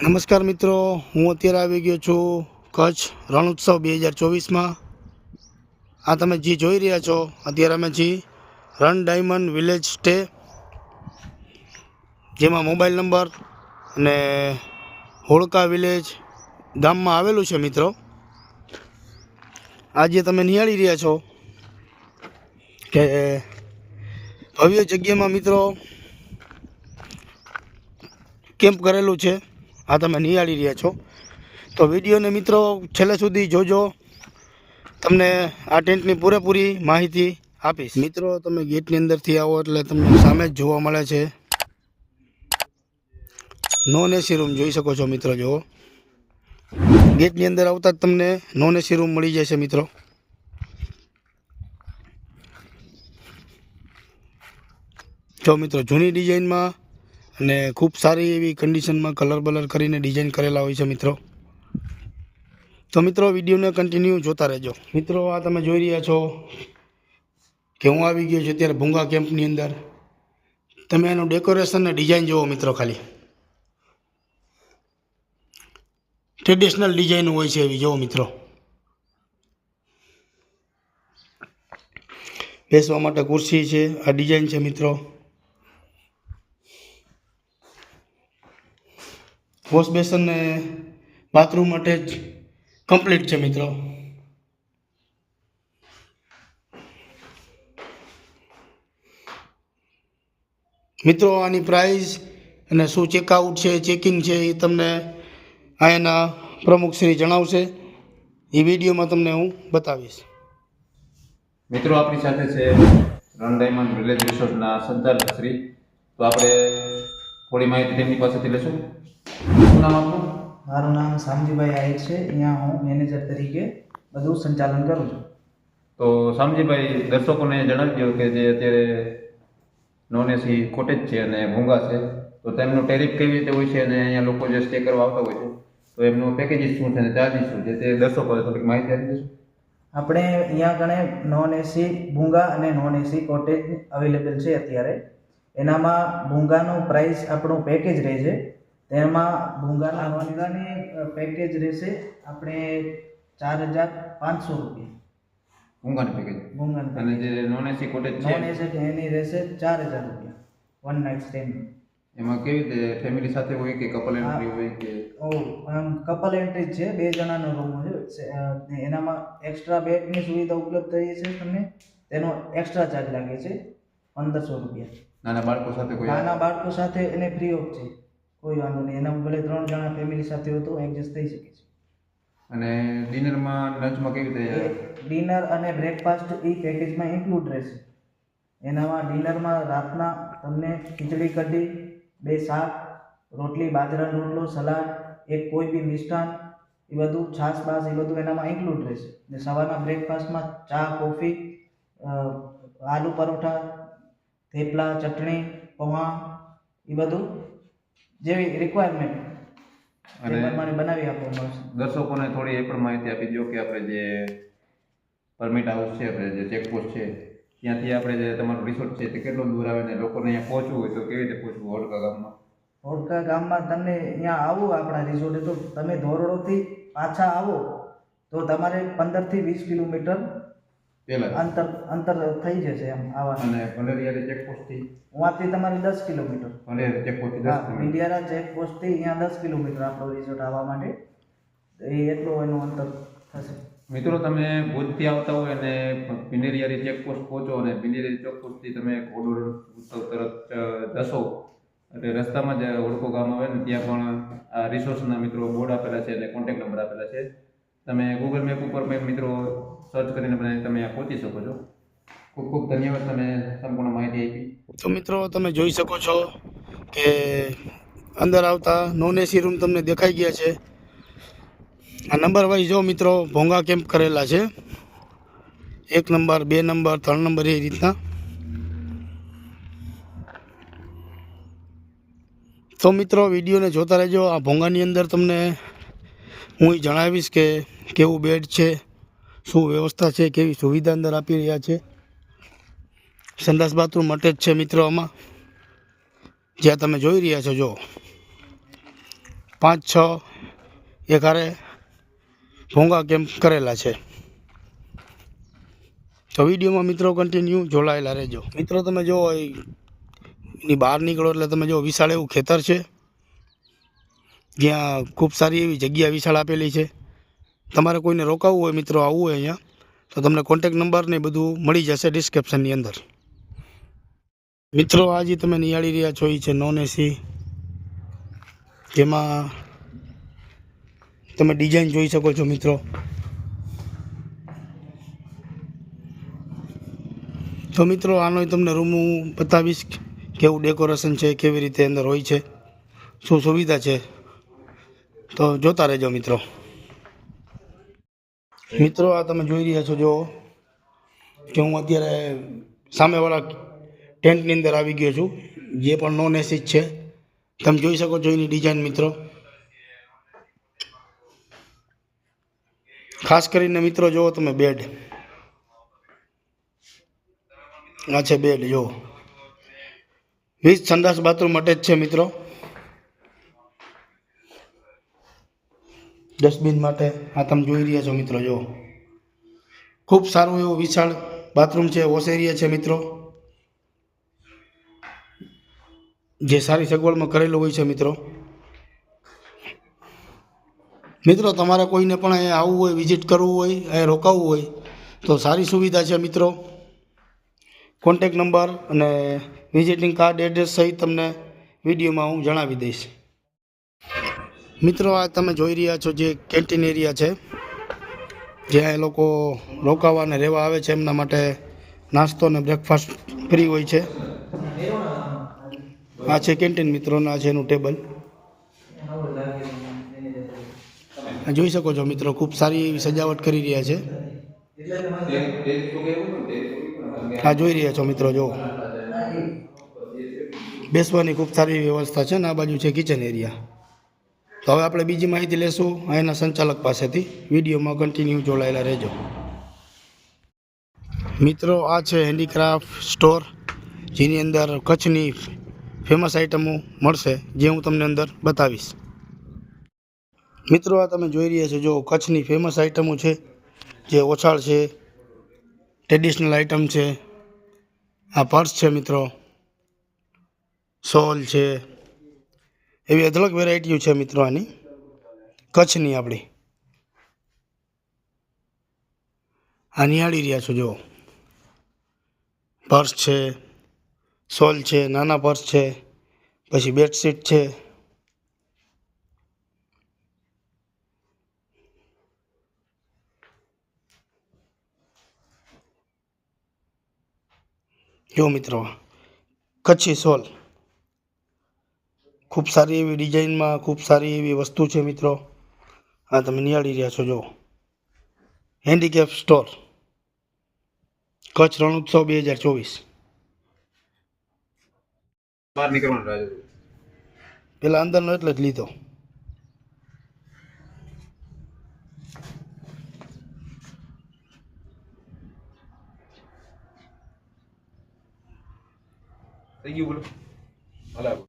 નમસ્કાર મિત્રો, હું અત્યારે આવી ગયો છું કચ્છ રણોત્સવ 2024માં. આ તમે જે જોઈ રહ્યા છો અત્યારે અમે રન ડાયમંડ વિલેજ સ્ટે, જેમાં મોબાઈલ નંબર અને હોળકા વિલેજ ગામમાં આવેલું છે. મિત્રો, આજે તમે નિહાળી રહ્યા છો કે ભવ્ય જગ્યામાં મિત્રો કેમ્પ કરેલું છે. આ તમે નિહાળી રહ્યા છો, તો વિડીયોને મિત્રો છેલ્લે સુધી જોજો, તમને આ ટેન્ટની પૂરેપૂરી માહિતી આપીશ. મિત્રો, તમે ગેટની અંદરથી આવો એટલે તમને સામે જ જોવા મળે છે નોન એસી રૂમ. જોઈ શકો છો મિત્રો, જુઓ ગેટની અંદર આવતા જ તમને નોન એસી રૂમ મળી જશે. મિત્રો, જો મિત્રો જૂની ડિઝાઇનમાં અને ખૂબ સારી એવી કન્ડિશનમાં કલર બલર કરીને ડિઝાઇન કરેલા હોય છે. મિત્રો વિડીયોને કન્ટિન્યુ જોતા રહેજો. મિત્રો, આ તમે જોઈ રહ્યા છો કે હું આવી ગયો છું અત્યારે ભૂંગા કેમ્પની અંદર. તમે એનું ડેકોરેશન અને ડિઝાઇન જુઓ મિત્રો, ખાલી ટ્રેડિશનલ ડિઝાઇન હોય છે એવી. જુઓ મિત્રો, બેસવા માટે ખુરશી છે, આ ડિઝાઇન છે. મિત્રો, વોશ બેસન ને બાથરૂમ માટે જ કમ્પ્લીટ છે. મિત્રો આની પ્રાઇસ અને શું ચેકઆઉટ છે, ચેકિંગ છે, એ તમને અહીંના પ્રમુખશ્રી જણાવશે. એ વિડીયોમાં તમને હું બતાવીશ. મિત્રો, આપણી સાથે છે રન ડાયમંડ વિલેજ રિસોર્ટના સંચાલક શ્રી. તો આપણે થોડી માહિતી તેમની પાસેથી લેશું. શું નામ આપનું? મારું નામ શામજીભાઈ આહિર છે. અહીંયા હું મેનેજર તરીકે બધું સંચાલન કરું છું. તો શામજીભાઈ, દર્શકોને જણાવી દો કે જે અત્યારે નોન એસી કોટેજ છે અને ભૂંગા છે, તો તેમનું ટેરિફ કેવી રીતે હોય છે અને અહીંયા લોકો જે સ્ટે કરવા આવતા હોય છે તો એમનું પેકેજીસ શું છે અને ચાર્જીસ શું છે તે દર્શકો થોડીક માહિતી આપી દેશું. આપણે અહીંયા કણે નોન એસી ભૂંગા અને નોન એસી કોટેજ અવેલેબલ છે અત્યારે. એનામાં ભૂંગાનું પ્રાઇસ આપણું પેકેજ રહે છે. તેમાં ભૂંગાની પેકેજ રહેશે આપણે 4,500 રૂપિયા. ભૂંગાનું પેકેજ. ભૂંગાનું અને જે નોન એસી કોટેજ છે નોન એસી એની રહેશે 4,000 રૂપિયા, વન નાઇટ સ્ટે. એમાં કેવી રીતે ફેમિલી સાથે હોય કે કપલ એન્ટ્રી હોય કે? કપલ એન્ટ્રી છે, 2 જણાનો રૂમ છે. એનામાં એક્સ્ટ્રા બેડની સુવિધા ઉપલબ્ધ થઈ છે તમને. તેનો એક્સ્ટ્રા ચાર્જ લાગે છે 1,500 રૂપિયા. નાના બાળકો સાથે કોઈ? નાના બાળકો સાથે એને ફ્રી ઓફ છે, કોઈ વાંધો નહીં. એનામાં ભલે 3 જણા ફેમિલી સાથે હોય તો એડજસ્ટ થઈ શકે છે. અને ડિનરમાં લંચમાં કેવી રીતે? ડિનર અને બ્રેકફાસ્ટ એ પેકેજમાં ઇન્ક્લુડ રહેશે. એનામાં ડિનરમાં રાતના તમને ખીચડી કઢી, 2 શાક, રોટલી, બાજરાનો રોટલો, સલાડ, એક કોઈ બી મિષ્ટાન, એ બધું છાશ બાસ એ બધું એનામાં ઇન્ક્લુડ રહેશે. ને સવારના બ્રેકફાસ્ટમાં ચા, કોફી, આલુ પરોઠા, થેપલા, ચટણી, પૌવા, એ બધું જેવી રિક્વાયરમેન્ટ એ પ્રમાણે બનાવી આપવામાં આવશે. દર્શકોને થોડી એ પણ માહિતી આપી દો કે આપણે જે પરમિટ હાઉસ છે, આપણે જે ચેકપોસ્ટ છે, ત્યાંથી આપણે જે તમારું રિસોર્ટ છે તે કેટલું દૂર આવે ને લોકોને અહીંયા પહોંચવું હોય તો કેવી રીતે પહોંચવું? હોડકા ગામમાં. હોડકા ગામમાં તમને અહીંયા આવો આપણા રિસોર્ટે તો તમે ધોરડોથી પાછા આવો તો તમારે 15 થી 20 કિલોમીટર અંતર થઈ જશે એમ આવવાનું. અને ભંડેરિયા ચેકપોસ્ટથી ઉहाँથી તમારે 10 કિલોમીટર. ભંડેરિયા ચેકપોસ્ટથી 10 કિલોમીટર. ઇન્ડિયાના ચેકપોસ્ટથી અહીંયા 10 કિલોમીટર આપણો રિસોર્ટ આવવા માટે એ એટલું એનું અંતર થશે. મિત્રો, તમે ભુજથી આવતા હોય અને ભીંડેરિયારી ચેકપોસ્ટ પહોંચો અને ભીંડેરિયારી ચેકપોસ્ટથી તમે કોડોર તરફ જશો એટલે રસ્તામાં જ હોડકો ગામ આવે ને ત્યાં પણ આ રિસોર્ટના મિત્રો બોર્ડ આપેલા છે અને કોન્ટેક્ટ નંબર આપેલા છે. તમે ગૂગલ મેપ ઉપર પણ મિત્રો સર્ચ કરીને તમે ત્યાં પહોંચી શકો છો. ખૂબ ખૂબ ધન્યવાદ, તમે સંપૂર્ણ માહિતી આપી. તો મિત્રો, તમે જોઈ શકો છો કે અંદર આવતા નોન એસી રૂમ તમને દેખાઈ ગયા છે. આ નંબર વાઇઝ જો મિત્રો ભોંગા કેમ્પ કરેલા છે, 1 નંબર, 2 નંબર, 3 નંબર, એ રીતના. તો મિત્રો વિડીયોને જોતા રહેજો. આ ભોંગાની અંદર તમને હું જણાવીશ કે કેવું બેડ છે, શું વ્યવસ્થા છે, કેવી સુવિધા અંદર આપી રહ્યા છે. સંડાસ બાથરૂમ અટેચ છે મિત્રો આમાં, જ્યાં તમે જોઈ રહ્યા છો. જો 5-6 એક હારે ભોંગા કેમ્પ કરેલા છે. તો વિડીયોમાં મિત્રો કન્ટિન્યુ જોડાયેલા રહેજો. મિત્રો તમે જો એની બહાર નીકળો એટલે તમે જો વિશાળ એવું ખેતર છે, જ્યાં ખૂબ સારી એવી જગ્યા વિશાળ આપેલી છે. તમારે કોઈને રોકાવવું હોય મિત્રો, આવવું હોય અહીંયા, તો તમને કોન્ટેક નંબર ને બધું મળી જશે ડિસ્ક્રિપ્શનની અંદર. મિત્રો આજે તમે નિહાળી રહ્યા છો એ છે નોન એસી, જેમાં તમે ડિઝાઇન જોઈ શકો છો મિત્રો. તો મિત્રો આનો તમને રૂમ હું બતાવીશ, કેવું ડેકોરેશન છે, કેવી રીતે અંદર હોય છે, શું સુવિધા છે, તો જોતા રહેજો મિત્રો. મિત્રો આ તમે જોઈ રહ્યા છો જો કે હું અત્યારે સામેવાળા ટેન્ટની અંદર આવી ગયો છું, જે પણ નોન એસી જ છે. તમે જોઈ શકો છો એની ડિઝાઇન મિત્રો. ખાસ કરીને મિત્રો જુઓ તમે બેડ, આ છે બેડ. જો 20 સંડાસ બાથરૂમ માટે જ છે મિત્રો. ડસ્ટબિન માટે આ તમે જોઈ રહ્યા છો મિત્રો. જો ખૂબ સારું એવું વિશાળ બાથરૂમ છે, વોશ એરિયા છે મિત્રો, જે સારી સગવડમાં કરેલું હોય છે મિત્રો. મિત્રો તમારે કોઈને પણ અહીંયા આવવું હોય, વિઝિટ કરવું હોય, અહીંયા રોકાવું હોય તો સારી સુવિધા છે મિત્રો. કોન્ટેક નંબર અને વિઝિટિંગ કાર્ડ એડ્રેસ સહિત તમને વિડીયોમાં હું જણાવી દઈશ. મિત્રો આ તમે જોઈ રહ્યા છો જે કેન્ટીન એરિયા છે, જ્યાં એ લોકો રોકાવા અને રહેવા આવે છે, એમના માટે નાસ્તો અને બ્રેકફાસ્ટ ફ્રી હોય છે. આ છે કેન્ટીન મિત્રોના, આ છે એનું ટેબલ. જોઈ શકો છો મિત્રો, ખૂબ સારી એવી સજાવટ કરી રહ્યા છે. આ જોઈ રહ્યા છો મિત્રો. જો બેસવાની ખૂબ સારી વ્યવસ્થા છે ને આ બાજુ છે કિચન એરિયા. તો હવે આપણે બીજી માહિતી લેશું અહીંના સંચાલક પાસેથી. વિડીયોમાં કન્ટિન્યુ જોડાયેલા રહેજો. મિત્રો આ છે હેન્ડીક્રાફ્ટ સ્ટોર, જેની અંદર કચ્છની ફેમસ આઇટમો મળશે, જે હું તમને અંદર બતાવીશ. મિત્રો આ તમે જોઈ રહ્યા છો જો કચ્છની ફેમસ આઇટમો છે, જે ઓછાળ છે, ટ્રેડિશનલ આઇટમ છે. આ પર્સ છે મિત્રો, શોલ છે, એવી અલગ વેરાયટીઓ છે મિત્રો આની કચ્છની. આપણી આ નિહાળી રહ્યા છો જો પર્સ છે, શોલ છે, નાના પર્સ છે, પછી બેડશીટ છે. જો મિત્રો કચ્છી શોલ, ખૂબ સારી એવી ડિઝાઇનમાં, ખૂબ સારી એવી વસ્તુ છે મિત્રો. આ તમે નિહાળી રહ્યા છો જો હેન્ડીક્રાફ્ટ સ્ટોર, કચ્છ રણોત્સવ 2024. બહાર નીકળવાનું રાજુ. પેલા અંદરનો એટલે જ લીધો. થઈ ગયું બોલો. હલા